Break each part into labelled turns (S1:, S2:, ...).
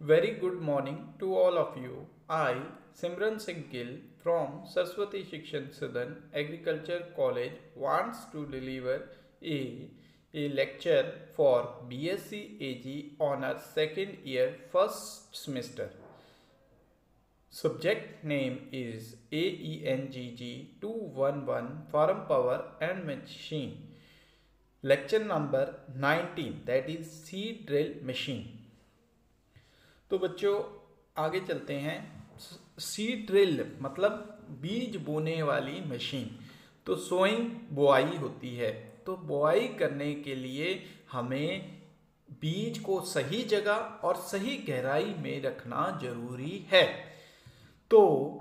S1: Very good morning to all of you. I, Simran Singh Gill from Saraswati Shikshan Sadan Agriculture College wants to deliver a lecture for BSc AG Honours second year first semester. Subject name is AENGG 211 Farm Power and Machine. Lecture number 19 that is seed drill machine. तो बच्चों आगे चलते हैं। Seed drill मतलब बीज बोने वाली machine. तो सोइंग बुआई होती है। तो बुआई करने के लिए हमें बीज को सही जगह और सही गहराई में रखना जरूरी है। तो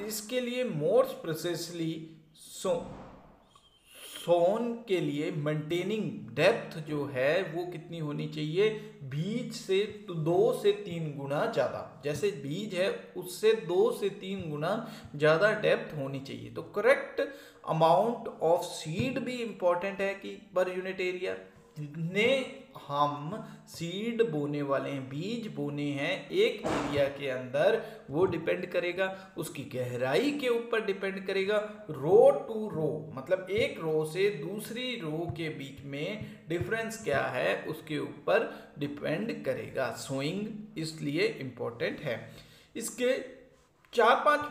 S1: इसके लिए मोर प्रिसाइसली सोन के लिए मेंटेनिंग डेप्थ जो है वो कितनी होनी चाहिए, बीज से तो 2 से 3 गुना ज़्यादा। जैसे बीज है उससे 2 से 3 गुना ज़्यादा डेप्थ होनी चाहिए। तो करेक्ट अमाउंट ऑफ सीड भी इंपॉर्टेंट है कि पर यूनिट एरिया। जितने हम सीड बोने वाले हैं, बीज बोने हैं एक एरिया के अंदर, वो डिपेंड करेगा, उसकी गहराई के ऊपर डिपेंड करेगा। रो टू रो मतलब एक रो से दूसरी रो के बीच में डिफरेंस क्या है उसके ऊपर डिपेंड करेगा। सोइंग इसलिए इम्पोर्टेंट है। इसके 4-5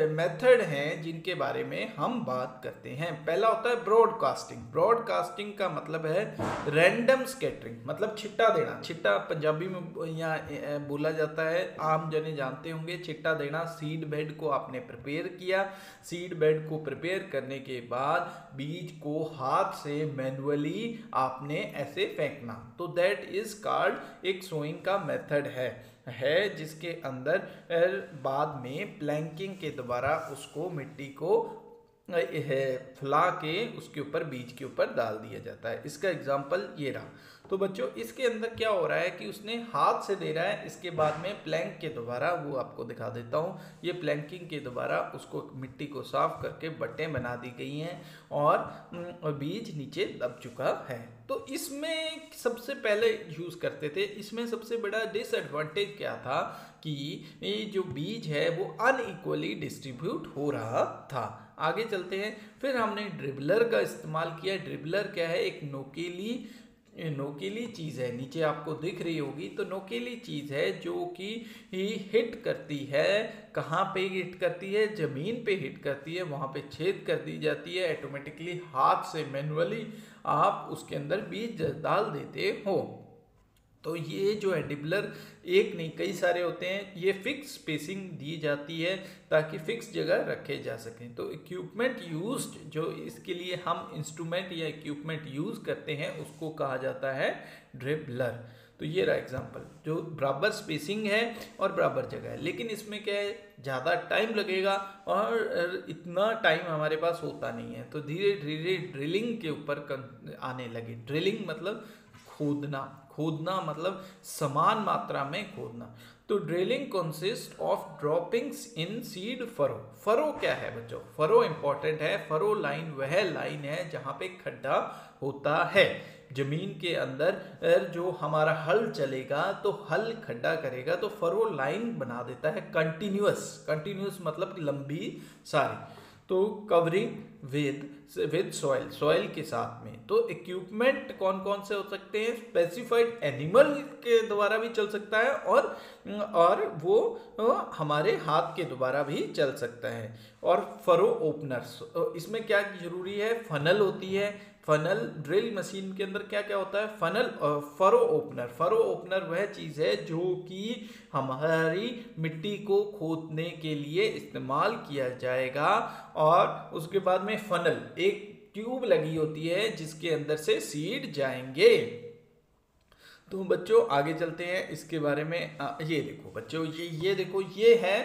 S1: मेथड हैं जिनके बारे में हम बात करते हैं। पहला होता है ब्रॉडकास्टिंग। ब्रॉडकास्टिंग का मतलब है रैंडम स्कैटरिंग, मतलब छिट्टा देना। छिट्टा पंजाबी में यहाँ बोला जाता है, आम जने जानते होंगे। छिट्टा देना, सीड बेड को आपने प्रिपेयर किया। सीड बेड को प्रिपेयर करने के बाद बीज को हाथ से मैनुअली आपने ऐसे फेंकना। तो दैट इज कॉल्ड एक सोइंग का मेथड है जिसके अंदर बाद में प्लैंकिंग के द्वारा उसको मिट्टी को फुला के उसके ऊपर बीज के ऊपर डाल दिया जाता है। इसका एग्जाम्पल ये रहा। तो बच्चों इसके अंदर क्या हो रहा है कि उसने हाथ से दे रहा है, इसके बाद में प्लैंक के द्वारा, वो आपको दिखा देता हूँ, ये प्लैंकिंग के द्वारा उसको मिट्टी को साफ करके बट्टें बना दी गई हैं और बीज नीचे दब चुका है। तो इसमें सबसे पहले यूज़ करते थे। इसमें सबसे बड़ा डिसएडवांटेज क्या था कि ये जो बीज है वो अनइक्वली डिस्ट्रीब्यूट हो रहा था। आगे चलते हैं। फिर हमने ड्रिबलर का इस्तेमाल किया। ड्रिबलर क्या है, एक नोकीली चीज़ है, नीचे आपको दिख रही होगी। तो नोकीली चीज़ है जो कि हिट करती है। कहाँ पे हिट करती है, ज़मीन पे हिट करती है, वहाँ पे छेद कर दी जाती है। ऑटोमेटिकली हाथ से मैनुअली आप उसके अंदर बीज डाल देते हो। तो ये जो है डिबलर एक नहीं कई सारे होते हैं। ये फिक्स स्पेसिंग दी जाती है ताकि फिक्स जगह रखे जा सकें। तो इक्विपमेंट यूज्ड, जो इसके लिए हम इंस्ट्रूमेंट या इक्विपमेंट यूज़ करते हैं उसको कहा जाता है ड्रिबलर। तो ये रहा एग्जांपल, जो बराबर स्पेसिंग है और बराबर जगह है। लेकिन इसमें क्या है, ज़्यादा टाइम लगेगा और इतना टाइम हमारे पास होता नहीं है। तो धीरे धीरे ड्रिलिंग के ऊपर आने लगे। ड्रिलिंग मतलब खोदना मतलब समान मात्रा में खोदना। तो drilling consist of droppings in seed furrow. Furrow क्या है बच्चों, फरो इंपॉर्टेंट है। फरो लाइन वह लाइन है जहां पे खड्डा होता है जमीन के अंदर। जो हमारा हल चलेगा तो हल खड्डा करेगा तो फरो लाइन बना देता है कंटिन्यूअस मतलब लंबी सारी। तो कवरिंग विद सॉइल के साथ में। तो इक्विपमेंट कौन कौन से हो सकते हैं, स्पेसिफाइड एनिमल के द्वारा भी चल सकता है और वो हमारे हाथ के द्वारा भी चल सकता है। और फरो ओपनर्स, इसमें क्या जरूरी है, फनल होती है। फनल ड्रिल मशीन के अंदर क्या क्या होता है, फनल और फरो ओपनर वह चीज़ है जो कि हमारी मिट्टी को खोदने के लिए इस्तेमाल किया जाएगा। और उसके बाद में फनल, एक ट्यूब लगी होती है जिसके अंदर से सीड जाएंगे। तो बच्चों आगे चलते हैं इसके बारे में। ये देखो बच्चों, ये देखो, ये है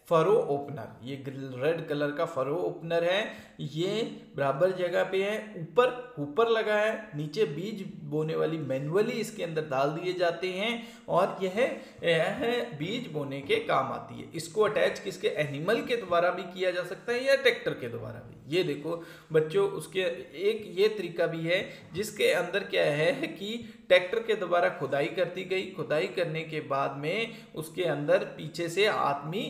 S1: फरो ओपनर। ये रेड कलर का फरो ओपनर है ये बराबर जगह पे है, ऊपर ऊपर लगा है, नीचे बीज बोने वाली मैनुअली इसके अंदर डाल दिए जाते हैं और यह बीज बोने के काम आती है। इसको अटैच किसके एनिमल के द्वारा भी किया जा सकता है या ट्रैक्टर के द्वारा भी। ये देखो बच्चों, उसके एक ये तरीका भी है जिसके अंदर क्या है कि ट्रैक्टर के द्वारा खुदाई करती गई, खुदाई करने के बाद में उसके अंदर पीछे से आदमी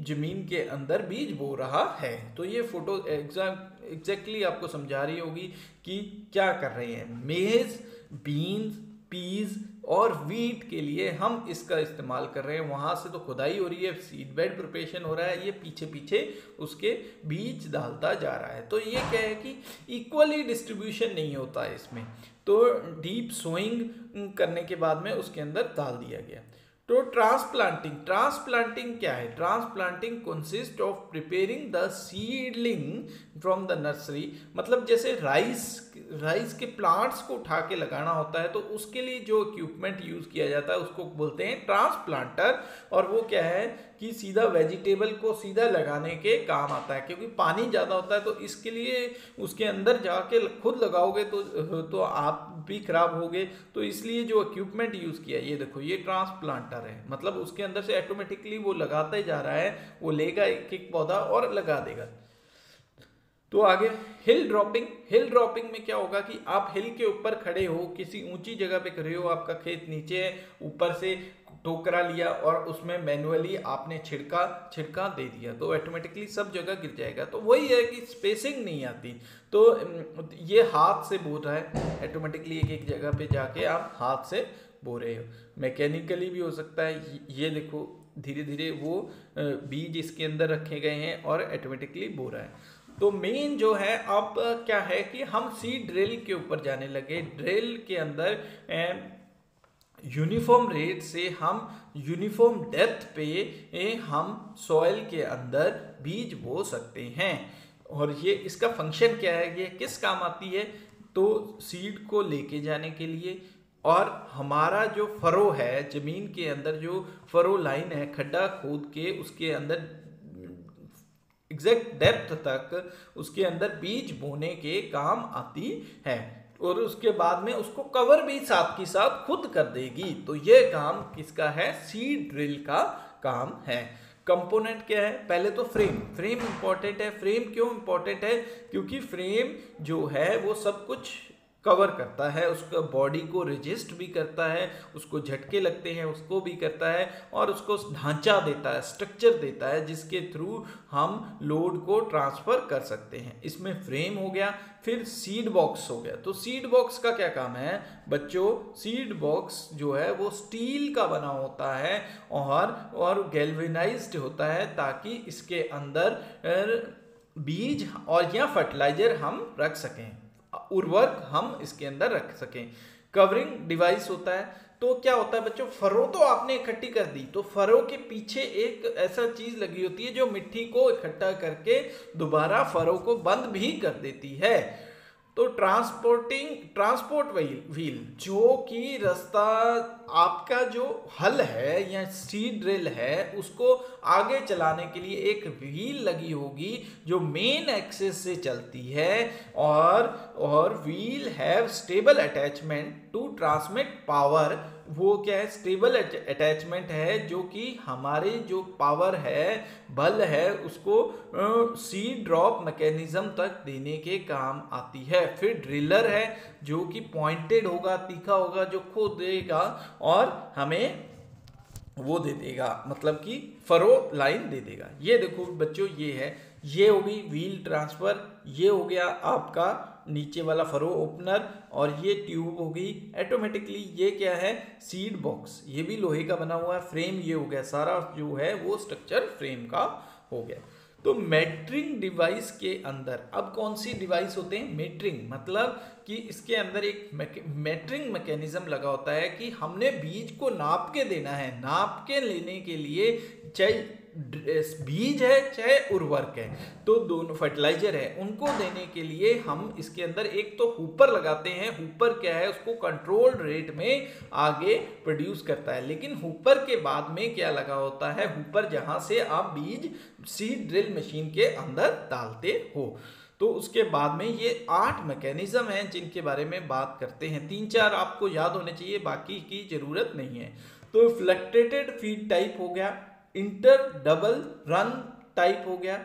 S1: जमीन के अंदर बीज बो रहा है। तो ये फोटो एग्जैक्टली आपको समझा रही होगी कि क्या कर रहे हैं। मेज, बीन्स, पीज और वीट के लिए हम इसका इस्तेमाल कर रहे हैं। वहां से तो खुदाई हो रही है, सीड बेड प्रिपरेशन हो रहा है, ये पीछे पीछे उसके बीज डालता जा रहा है। तो ये क्या है कि इक्वली डिस्ट्रीब्यूशन नहीं होता है इसमें, तो डीप सोइंग करने के बाद में उसके अंदर डाल दिया गया। तो ट्रांसप्लांटिंग क्या है? Transplanting consist of preparing the seedling from the nursery. मतलब जैसे राइस के प्लांट्स को उठा के लगाना होता है, तो उसके लिए जो इक्विपमेंट यूज किया जाता है उसको बोलते हैं ट्रांसप्लांटर। और वो क्या है कि सीधा वेजिटेबल को सीधा लगाने के काम आता है, क्योंकि पानी ज़्यादा होता है तो इसके लिए उसके अंदर जाके खुद लगाओगे तो आप भी खराब होगे। तो इसलिए जो इक्विपमेंट यूज किया, ये देखो ये ट्रांसप्लांटर है, मतलब उसके अंदर से ऑटोमेटिकली वो लगाता ही जा रहा है, वो लेगा एक एक पौधा और लगा देगा। तो आगे हिल ड्रॉपिंग में क्या होगा कि आप हिल के ऊपर खड़े हो, किसी ऊंची जगह पे खड़े हो, आपका खेत नीचे है, ऊपर से टोकरा लिया और उसमें मैनुअली आपने छिड़का दे दिया तो ऑटोमेटिकली सब जगह गिर जाएगा। तो वही है कि स्पेसिंग नहीं आती, तो ये हाथ से बो रहा है ऑटोमेटिकली, एक एक जगह पे जाके आप हाथ से बो रहे हो। मैकेनिकली भी हो सकता है। ये देखो धीरे धीरे वो बीज इसके अंदर रखे गए हैं और ऑटोमेटिकली बो रहा है। तो मेन जो है अब क्या है कि हम सीड ड्रिल के ऊपर जाने लगे। ड्रिल के अंदर यूनिफॉर्म रेट से हम यूनिफॉर्म डेप्थ पे हम सॉइल के अंदर बीज बो सकते हैं। और ये इसका फंक्शन क्या है, ये किस काम आती है? तो सीड को लेके जाने के लिए, और हमारा जो फरो है जमीन के अंदर, जो फरो लाइन है, खड्डा खोद के उसके अंदर एग्जैक्ट डेप्थ तक उसके अंदर बीज बोने के काम आती है। और उसके बाद में उसको कवर भी साथ की साथ खुद कर देगी। तो ये काम किसका है? सीड ड्रिल का काम है। कंपोनेंट क्या है? पहले तो फ्रेम इंपॉर्टेंट है। फ्रेम क्यों इंपॉर्टेंट है? क्योंकि फ्रेम जो है वो सब कुछ कवर करता है, उसका बॉडी को रेजिस्ट भी करता है, उसको झटके लगते हैं उसको भी करता है, और उसको ढांचा देता है, स्ट्रक्चर देता है, जिसके थ्रू हम लोड को ट्रांसफर कर सकते हैं। इसमें फ्रेम हो गया। फिर सीड बॉक्स हो गया। तो सीड बॉक्स का क्या काम है बच्चों? सीड बॉक्स जो है वो स्टील का बना होता है और गैल्वेनाइज्ड होता है, ताकि इसके अंदर बीज और या फर्टिलाइजर हम रख सकें, उर्वरक हम इसके अंदर रख सकें। कवरिंग डिवाइस होता है। तो क्या होता है बच्चों, फरो तो आपने इकट्ठी कर दी, तो फरो के पीछे एक ऐसा चीज लगी होती है जो मिट्टी को इकट्ठा करके दोबारा फरो को बंद भी कर देती है। तो ट्रांसपोर्ट व्हील, जो कि रास्ता आपका जो हल है या सीड ड्रिल है उसको आगे चलाने के लिए एक व्हील लगी होगी जो मेन एक्सिस से चलती है, और wheel have stable attachment to transmit power. वो क्या है? स्टेबल अटैचमेंट है, जो कि हमारे जो पावर है, बल है, उसको सीड ड्रॉप मैकेनिज्म तक देने के काम आती है। फिर ड्रिलर है जो कि पॉइंटेड होगा, तीखा होगा, जो खोदेगा और हमें वो दे देगा, मतलब कि फरो लाइन दे देगा। ये देखो बच्चों, ये है, ये होगी व्हील ट्रांसफर, ये हो गया आपका नीचे वाला फरो ओपनर, और ये ट्यूब होगी ऑटोमेटिकली। ये क्या है? सीड बॉक्स, ये भी लोहे का बना हुआ है। फ्रेम ये हो गया, सारा जो है वो स्ट्रक्चर फ्रेम का हो गया। तो मेटरिंग डिवाइस के अंदर अब कौन सी डिवाइस होते हैं? मेटरिंग मतलब कि इसके अंदर एक मेटरिंग मैकेनिज्म लगा होता है कि हमने बीज को नाप के देना है। नाप के लेने के लिए बीज है चाहे उर्वरक है, तो दोनों फर्टिलाइजर है, उनको देने के लिए हम इसके अंदर एक तो हुपर लगाते हैं। हुपर क्या है, उसको कंट्रोल रेट में आगे प्रोड्यूस करता है। लेकिन हुपर के बाद में क्या लगा होता है, हुपर जहां से आप बीज सीड ड्रिल मशीन के अंदर डालते हो। तो उसके बाद में ये 8 मैकेनिज्म हैं जिनके बारे में बात करते हैं। 3-4 आपको याद होने चाहिए, बाकी की जरूरत नहीं है। तो फ्लक्टेटेड फीड टाइप हो गया, इंटर डबल रन टाइप हो गया,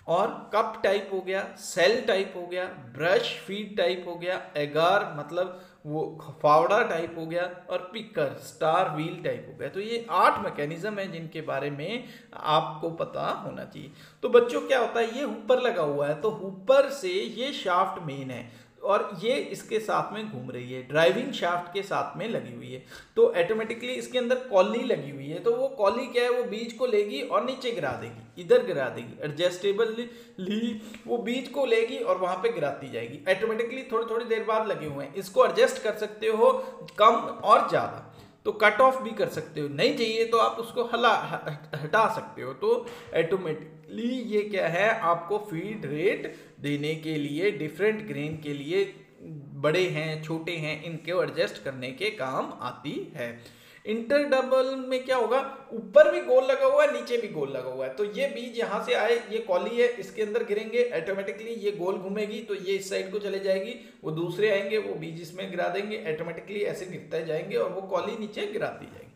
S1: और कप टाइप हो गया, सेल टाइप हो गया, ब्रश फीड टाइप हो गया, एगार मतलब वो फावड़ा टाइप हो गया, और पिकर स्टार व्हील टाइप हो गया। तो ये 8 मैकेनिज्म है जिनके बारे में आपको पता होना चाहिए। तो बच्चों क्या होता है, ये हुपर लगा हुआ है, तो हुपर से ये शाफ्ट मेन है और ये इसके साथ में घूम रही है, ड्राइविंग शाफ्ट के साथ में लगी हुई है। तो ऑटोमेटिकली इसके अंदर कॉली लगी हुई है, तो वो कॉली क्या है, वो बीज को लेगी और नीचे गिरा देगी, इधर गिरा देगी। एडजस्टेबली वो बीज को लेगी और वहां पे गिराती जाएगी। ऑटोमेटिकली थोड़ी थोड़ी देर बाद लगे हुए हैं, इसको एडजस्ट कर सकते हो कम और ज्यादा। तो कट ऑफ भी कर सकते हो, नहीं चाहिए तो आप उसको हटा सकते हो। तो ऑटोमेटिकली ये क्या है, आपको फीड रेट देने के लिए डिफरेंट ग्रेन के लिए, बड़े हैं छोटे हैं, इनको एडजस्ट करने के काम आती है। इंटर डबल में क्या होगा, ऊपर भी गोल लगा हुआ है, नीचे भी गोल लगा हुआ है। तो ये बीज यहाँ से आए, ये कॉली है, इसके अंदर गिरेंगे, ऑटोमेटिकली ये गोल घूमेगी, तो ये इस साइड को चले जाएगी, वो दूसरे आएंगे, वो बीज इसमें गिरा देंगे, ऑटोमेटिकली ऐसे गिरते जाएंगे और वो कॉली नीचे गिराती जाएगी।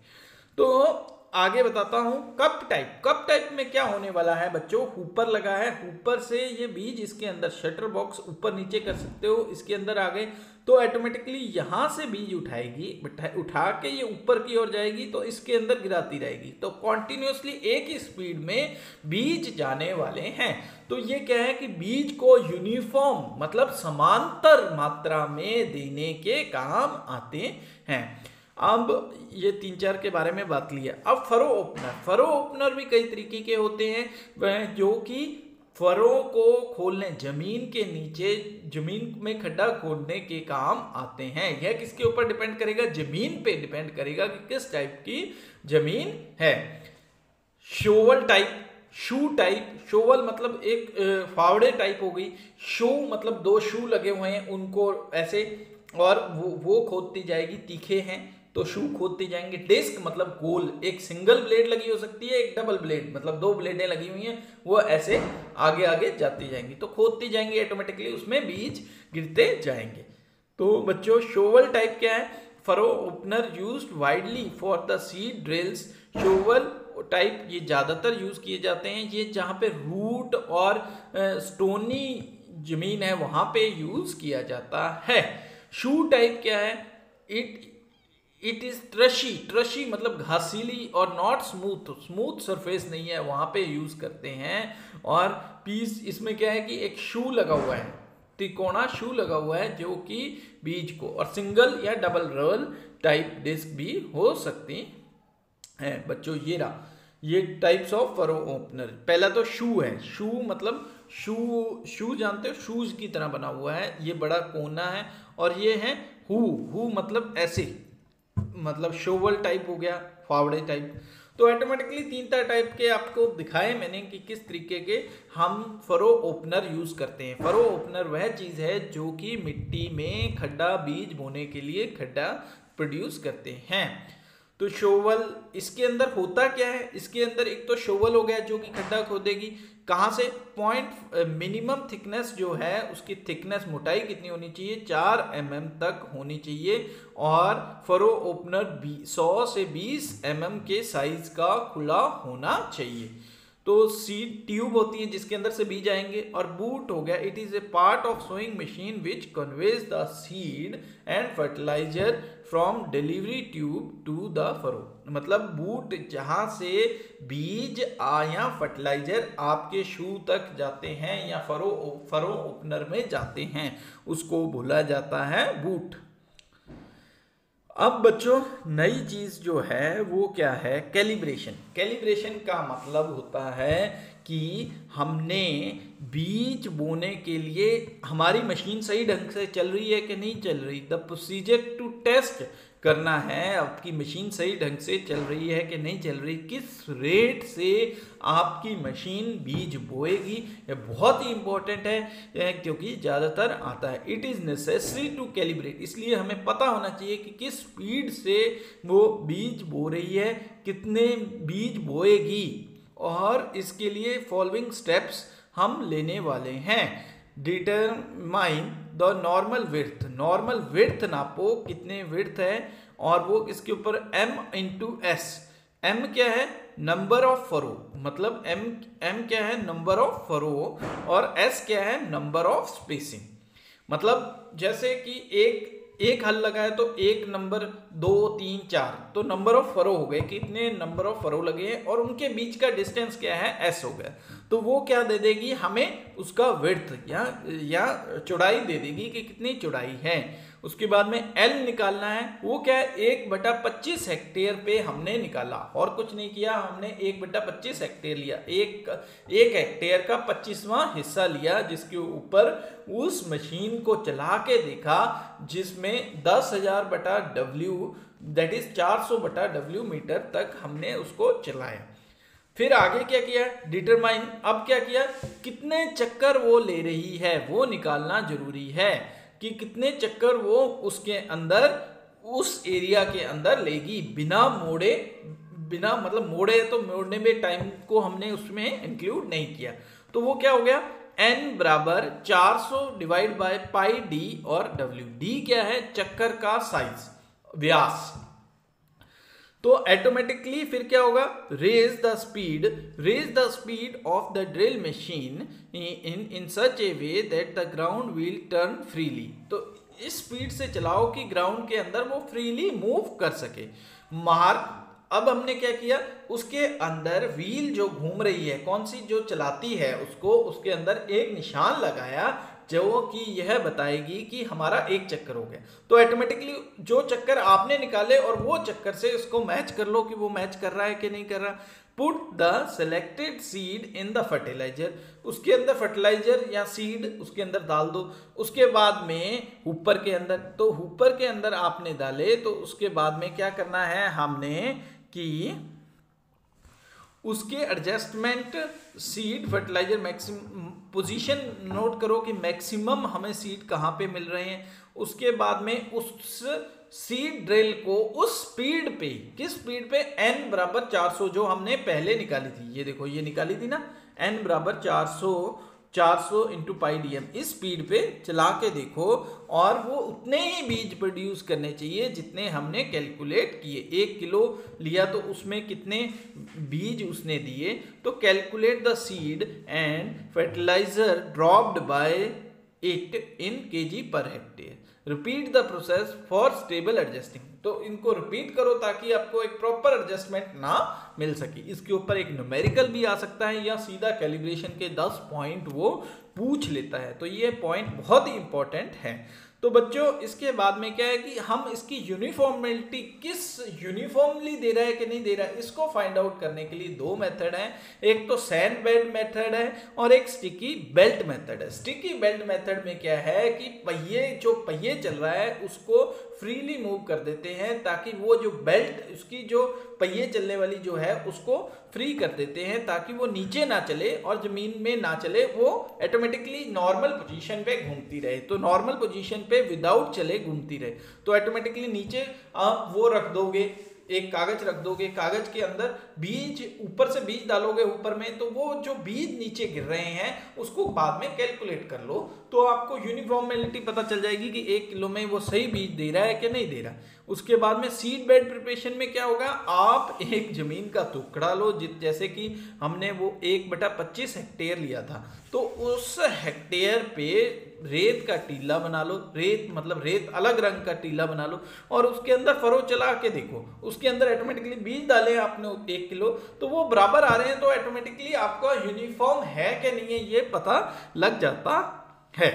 S1: तो आगे बताता हूं कप टाइप। कप टाइप में क्या होने वाला है बच्चों, हुपर लगा है, हुपर से ये बीज इसके अंदर शटर बॉक्स ऊपर नीचे कर सकते हो, इसके अंदर आ गए तो ऑटोमेटिकली यहां से बीज उठाएगी, उठा के ये ऊपर की ओर जाएगी, तो इसके अंदर गिराती रहेगी। तो कॉन्टिन्यूसली एक ही स्पीड में बीज जाने वाले हैं। तो ये क्या है कि बीज को यूनिफॉर्म मतलब समांतर मात्रा में देने के काम आते हैं। अब ये 3-4 के बारे में बात लिया। अब फरो ओपनर, फरो ओपनर भी कई तरीके के होते हैं, वह जो कि फरो को खोलने, जमीन के नीचे जमीन में खड्डा खोदने के काम आते हैं। यह किसके ऊपर डिपेंड करेगा, जमीन पे डिपेंड करेगा कि किस टाइप की जमीन है। शोवल टाइप, शू टाइप, शोवल मतलब एक फावड़े टाइप हो गई, शू मतलब 2 शू लगे हुए हैं उनको ऐसे, और वो खोदती जाएगी, तीखे हैं तो शू खोदते जाएंगे। डिस्क मतलब गोल, एक सिंगल ब्लेड लगी हो सकती है, एक डबल ब्लेड मतलब 2 ब्लेडें लगी हुई हैं, वो ऐसे आगे आगे जाती जाएंगी, तो खोदती जाएंगी, ऑटोमेटिकली उसमें बीज गिरते जाएंगे। तो बच्चों शोवल टाइप क्या है, furrow opener used widely for the seed drills. Shovel type ये ज्यादातर यूज किए जाते हैं, ये जहां पे रूट और स्टोनी जमीन है वहां पे यूज किया जाता है। शू टाइप क्या है, इट इज ट्रशी, ट्रशी मतलब घासीली, और नॉट स्मूथ, स्मूथ सरफेस नहीं है, वहां पे यूज करते हैं। और पीस इसमें क्या है कि एक शू लगा हुआ है, त्रिकोणा शू लगा हुआ है जो कि बीज को, और सिंगल या डबल रोल टाइप डिस्क भी हो सकती है। बच्चों ये रहा, ये टाइप्स ऑफ फरो ओपनर। पहला तो शू है, शू मतलब शू जानते हो, शूज की तरह बना हुआ है, ये बड़ा कोना है। और ये है हु मतलब ऐसे, मतलब शोवल टाइप हो गया, फावड़े टाइप। तो ऑटोमेटिकली 3 टाइप के आपको दिखाए मैंने कि किस तरीके के हम फरो ओपनर यूज करते हैं। फरो ओपनर वह चीज है जो कि मिट्टी में खड्डा, बीज बोने के लिए खड्डा प्रोड्यूस करते हैं। तो शोवल, इसके अंदर होता क्या है, इसके अंदर एक तो शोवल हो गया जो कि खड्डा खोदेगी, कहाँ से, पॉइंट मिनिमम थिकनेस जो है उसकी थिकनेस, मोटाई कितनी होनी चाहिए, 4 mm तक होनी चाहिए। और फरो ओपनर 100 से 20 mm के साइज का खुला होना चाहिए। तो सीड ट्यूब होती है जिसके अंदर से बीज आएंगे। और बूट हो गया, it is a part of sowing machine which conveys the seed and fertiliser from delivery tube to the furrow. मतलब बूट जहां से बीज या फर्टिलाइजर आपके शू तक जाते हैं या फरो ओपनर में जाते हैं, उसको बोला जाता है बूट। अब बच्चों नई चीज जो है वो क्या है, कैलिब्रेशन। कैलिब्रेशन का मतलब होता है कि हमने बीज बोने के लिए हमारी मशीन सही ढंग से चल रही है कि नहीं चल रही। द प्रोसीजर टू टेस्ट करना है, आपकी मशीन सही ढंग से चल रही है कि नहीं चल रही, किस रेट से आपकी मशीन बीज बोएगी, ये बहुत ही इंपॉर्टेंट है क्योंकि ज़्यादातर आता है। It is necessary to calibrate, इसलिए हमें पता होना चाहिए कि किस स्पीड से वो बीज बो रही है, कितने बीज बोएगी, और इसके लिए फॉलोइंग स्टेप्स हम लेने वाले हैं। Determine the normal width, normal width नापो कितने विड्थ है, और वो इसके ऊपर m इंटू एस, m क्या है, नंबर ऑफ फरो, मतलब m क्या है, नंबर ऑफ फरो, और s क्या है, नंबर ऑफ स्पेसिंग। मतलब जैसे कि एक हल लगा है तो एक नंबर, 2 3 4, तो नंबर ऑफ फरो हो गए, कितने नंबर ऑफ फरो लगे हैं, और उनके बीच का डिस्टेंस क्या है, s हो गया। तो वो क्या दे देगी हमें, उसका विड्थ या चौड़ाई दे देगी कि कितनी चौड़ाई है। उसके बाद में L निकालना है, वो क्या है, 1/25 हेक्टेयर पे हमने निकाला, और कुछ नहीं किया, हमने 1/25 हेक्टेयर लिया, एक हेक्टेयर का 25वां हिस्सा लिया, जिसके ऊपर उस मशीन को चला के देखा, जिसमें 10,000/W that is 400/W metre तक हमने उसको चलाया। फिर आगे क्या किया, डिटरमाइन, अब क्या किया, कितने चक्कर वो ले रही है वो निकालना जरूरी है, कि कितने चक्कर वो उसके अंदर, उस एरिया के अंदर लेगी बिना मोड़े, बिना मतलब मोड़े तो मोड़ने में टाइम को हमने उसमें इंक्लूड नहीं किया। तो वो क्या हो गया, n बराबर 400 डिवाइड बाय पाई डी, और w, d क्या है, चक्कर का साइज, व्यास। तो ऑटोमेटिकली फिर क्या होगा, raise the speed of the drill machine in such a way that the ground wheel turn freely. तो इस स्पीड से चलाओ कि ग्राउंड के अंदर वो फ्रीली मूव कर सके। मार्क, अब हमने क्या किया, उसके अंदर व्हील जो घूम रही है, कौन सी जो चलाती है उसको, उसके अंदर एक निशान लगाया जो कि यह बताएगी कि हमारा एक चक्कर हो गया। तो ऑटोमेटिकली जो चक्कर आपने निकाले और वो चक्कर से उसको मैच कर लो कि वो मैच कर रहा है कि नहीं कर रहा। Put the selected seed in the fertiliser, उसके अंदर फर्टिलाइजर या सीड उसके अंदर डाल दो। उसके बाद में हुपर के अंदर, तो हुपर के अंदर आपने डाले, तो उसके बाद में क्या करना है हमने कि उसके adjustment, seed fertiliser maximum position note करो कि मैक्सिमम हमें सीड कहाँ पे मिल रहे हैं। उसके बाद में उस सीड ड्रिल को उस स्पीड पे, किस स्पीड पे, n बराबर 400 जो हमने पहले निकाली थी, ये देखो ये निकाली थी ना, n बराबर 400 इंटू पाई डी एम, इस स्पीड पे चला के देखो, और वो उतने ही बीज प्रोड्यूस करने चाहिए जितने हमने कैलकुलेट किए। 1 किलो लिया तो उसमें कितने बीज उसने दिए, तो calculate the seed and fertiliser dropped by it in kg per hectare. Repeat the process for stable adjusting, तो इनको रिपीट करो ताकि आपको एक प्रॉपर एडजस्टमेंट ना मिल सके। इसके ऊपर एक न्यूमेरिकल भी आ सकता है या सीधा कैलिब्रेशन के 10 पॉइंट वो पूछ लेता है, तो ये पॉइंट बहुत ही इंपॉर्टेंट है। तो बच्चों इसके बाद में क्या है कि हम इसकी यूनिफॉर्मिलिटी, किस यूनिफॉर्मली दे रहा है कि नहीं दे रहा है, इसको फाइंड आउट करने के लिए 2 मेथड हैं, एक तो सैंड बेल्ट मेथड है और एक स्टिकी बेल्ट मेथड है। स्टिकी बेल्ट मेथड में क्या है कि पहिए चल रहा है उसको फ्रीली मूव कर देते हैं, ताकि वो जो बेल्ट, उसकी जो पहिए चलने वाली जो है उसको फ्री कर देते हैं, ताकि वो नीचे ना चले और जमीन में ना चले, वो ऑटोमेटिकली नॉर्मल पोजीशन पे घूमती रहे। तो नॉर्मल पोजीशन पे विदाउट चले घूमती रहे, तो ऑटोमेटिकली नीचे आप वो रख दोगे, एक कागज रख दोगे, कागज के अंदर बीज, ऊपर से बीज डालोगे ऊपर में, तो वो जो बीज नीचे गिर रहे हैं उसको बाद में कैलकुलेट कर लो, तो आपको यूनिफॉर्मिलिटी पता चल जाएगी कि 1 किलो में वो सही बीज दे रहा है कि नहीं दे रहा। उसके बाद में सीड बेड प्रिपरेशन में क्या होगा, आप एक जमीन का टुकड़ा लो, जैसे कि हमने वो 1/25 हेक्टेयर लिया था, तो उस हेक्टेयर पे रेत का टीला बना लो, रेत मतलब रेत अलग रंग का टीला बना लो, और उसके अंदर फरो चला के देखो, उसके अंदर ऑटोमेटिकली बीज डाले आपने 1 किलो, तो वो बराबर आ रहे हैं, तो ऑटोमेटिकली आपका यूनिफॉर्म है कि नहीं है ये पता लग जाता है।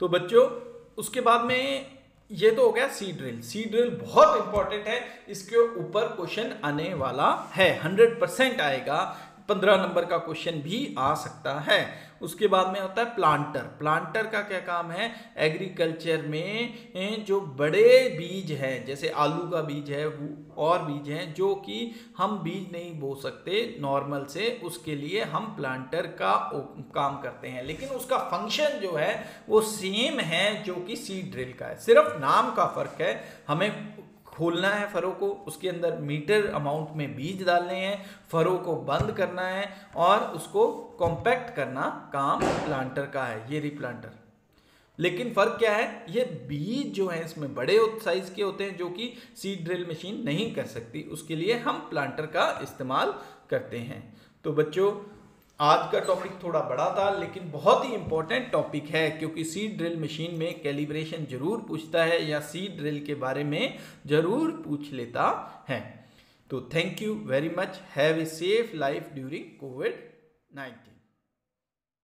S1: तो बच्चों उसके बाद में ये तो हो गया सीड ड्रिल। सीड ड्रिल बहुत इंपॉर्टेंट है, इसके ऊपर क्वेश्चन आने वाला है, 100% आएगा, 15 नंबर का क्वेश्चन भी आ सकता है। उसके बाद में होता है प्लांटर। प्लांटर का क्या काम है, एग्रीकल्चर में जो बड़े बीज हैं, जैसे आलू का बीज है और बीज हैं जो कि हम बीज नहीं बो सकते नॉर्मल से, उसके लिए हम प्लांटर का काम करते हैं, लेकिन उसका फंक्शन जो है वो सेम है जो कि सीड ड्रिल का है, सिर्फ नाम का फर्क है। हमें खोलना है फरों को, उसके अंदर मीटर अमाउंट में बीज डालने हैं, फरों को बंद करना है और उसको कॉम्पैक्ट करना काम प्लांटर का है, ये रिप्लांटर। लेकिन फर्क क्या है, ये बीज जो है इसमें बड़े साइज के होते हैं जो कि सीड ड्रिल मशीन नहीं कर सकती, उसके लिए हम प्लांटर का इस्तेमाल करते हैं। तो बच्चों आज का टॉपिक थोड़ा बड़ा था लेकिन बहुत ही इंपॉर्टेंट टॉपिक है, क्योंकि सीड ड्रिल मशीन में कैलिब्रेशन जरूर पूछता है या सीड ड्रिल के बारे में जरूर पूछ लेता है। तो thank you very much, have a safe life during covid.